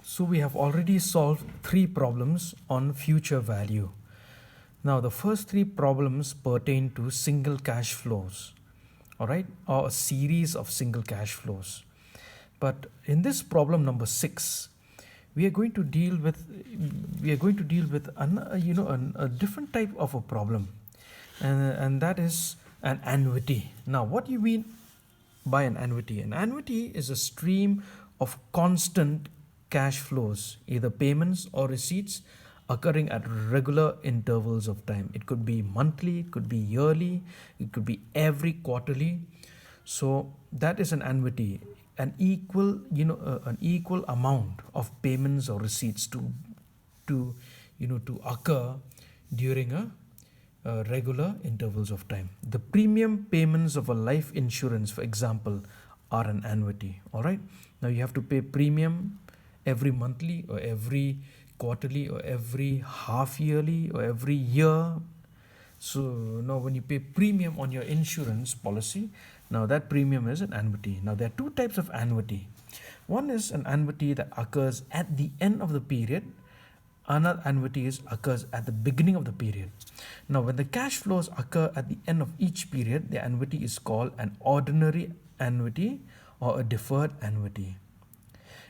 So we have already solved 3 problems on future value. Now the first 3 problems pertain to single cash flows, all right, or a series of single cash flows. But in this problem number 6, we are going to deal with a different type of a problem, and that is an annuity. Now, what do you mean by an annuity? An annuity is a stream of constant cash flows, either payments or receipts, occurring at regular intervals of time. It could be monthly, it could be yearly, it could be every quarterly. So that is an annuity, an equal amount of payments or receipts to occur during a regular intervals of time. The premium payments of a life insurance, for example, are an annuity. All right. Now you have to pay premium every monthly or every quarterly or every half yearly or every year. So now when you pay premium on your insurance policy, now that premium is an annuity. Now there are 2 types of annuity. One is an annuity that occurs at the end of the period. Another annuity occurs at the beginning of the period. Now when the cash flows occur at the end of each period, the annuity is called an ordinary annuity or a deferred annuity.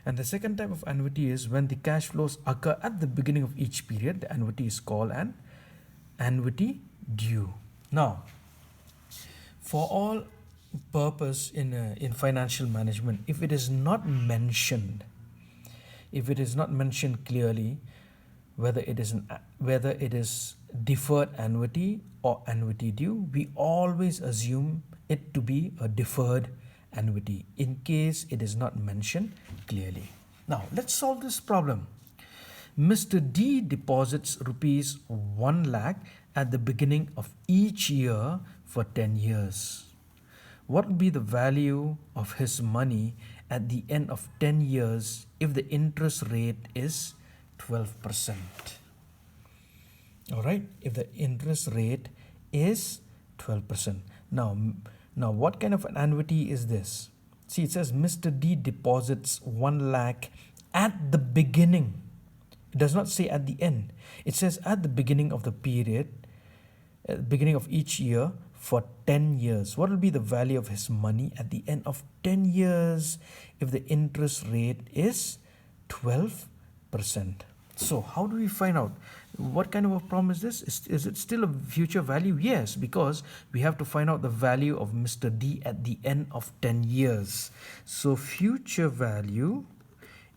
And the second type of annuity is when the cash flows occur at the beginning of each period, the annuity is called an annuity due. Now, for all purpose in financial management, if it is not mentioned clearly whether it is deferred annuity or annuity due, we always assume it to be a deferred annuity in case it is not mentioned clearly. Now let's solve this problem. Mr. D deposits rupees 1 lakh at the beginning of each year for 10 years. What would be the value of his money at the end of 10 years if the interest rate is 12%? All right, if the interest rate is 12%. Now what kind of an annuity is this? See, it says Mr. D deposits 1 lakh at the beginning. It does not say at the end. It says at the beginning of the period, beginning of each year for 10 years. What will be the value of his money at the end of 10 years if the interest rate is 12%? So how do we find out? What kind of a problem is this? Is it still a future value? Yes, because we have to find out the value of Mr. D at the end of 10 years. So future value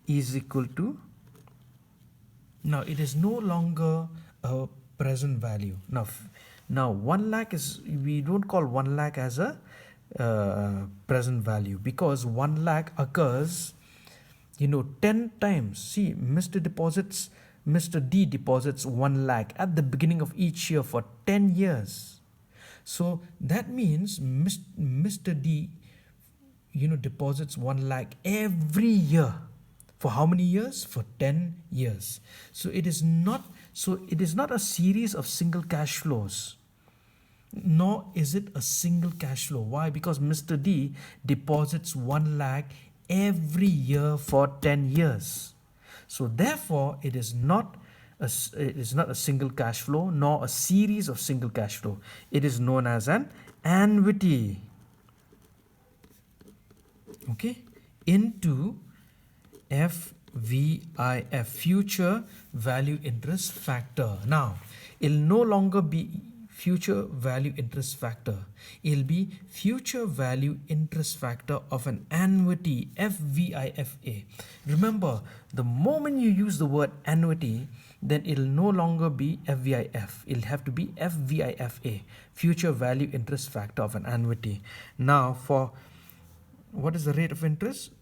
is equal to, now it is no longer a present value. Now 1 lakh is, we don't call 1 lakh as a present value, because 1 lakh occurs 10 times. See, Mr. D deposits 1 lakh at the beginning of each year for 10 years. So that means Mr. D deposits 1 lakh every year. For how many years? For 10 years. So it is not a series of single cash flows, nor is it a single cash flow. Why? Because Mr. D deposits 1 lakh every year for 10 years. So therefore it is not a single cash flow nor a series of single cash flow. It is known as an annuity. Okay, into FVIF, future value interest factor. Now it'll no longer be future value interest factor. It'll be future value interest factor of an annuity, FVIFA. Remember, the moment you use the word annuity, then it'll no longer be FVIF. It'll have to be FVIFA, future value interest factor of an annuity. Now for what is the rate of interest?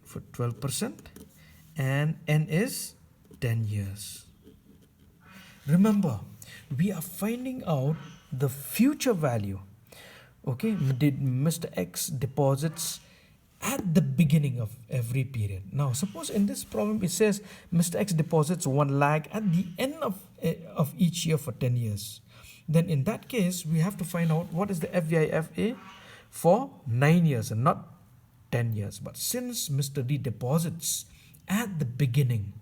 For 12%, and N is 10 years. Remember, we are finding out the future value. Okay, did Mr. X deposits at the beginning of every period. Now suppose in this problem it says Mr. X deposits 1 lakh at the end of each year for 10 years. Then in that case we have to find out what is the FVIFA for 9 years and not 10 years. But since Mr. D deposits at the beginning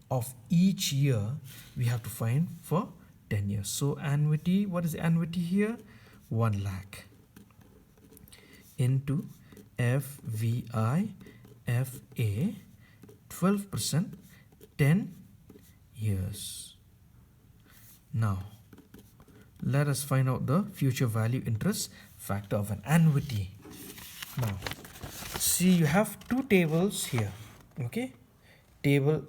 of each year we have to find for 10 years. So annuity, what is the annuity here? 1 lakh into FVIFA, 12%, 10 years. Now let us find out the future value interest factor of an annuity. Now see, you have two tables here, okay, table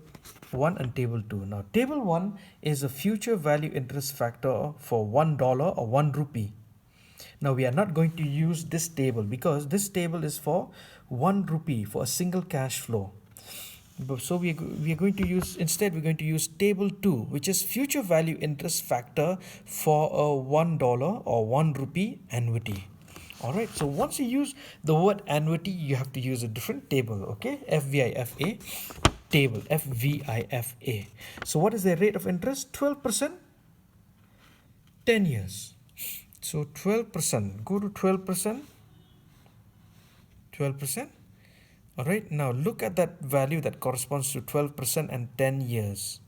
1 and table 2. Now table 1 is a future value interest factor for $1 or 1 rupee. Now we are not going to use this table because this table is for 1 rupee for a single cash flow. So we are going to use, instead we're going to use table 2, which is future value interest factor for a $1 or 1 rupee annuity. Alright, so once you use the word annuity, you have to use a different table, okay? FVIFA table, FVIFA. So what is the rate of interest? 12%, 10 years. So 12%, go to 12%, 12%. All right, now look at that value that corresponds to 12% and 10 years.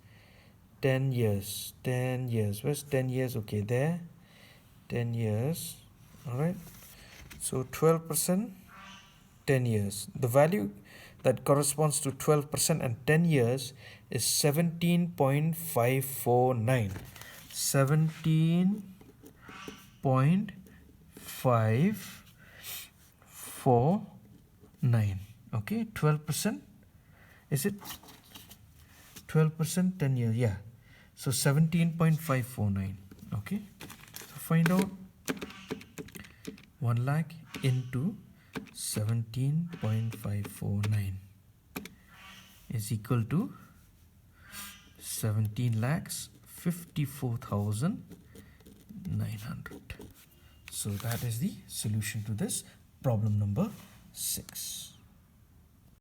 10 years, 10 years. Where's 10 years? Okay, there. 10 years. All right. So 12%, 10 years. The value that corresponds to 12% and 10 years is 17.549. 17.549. Okay, 12%. Is it 12%, 10 years? Yeah. So 17.549. Okay. So find out 1 lakh into 17.549 is equal to 17 lakhs 54,900. So that is the solution to this problem number 6.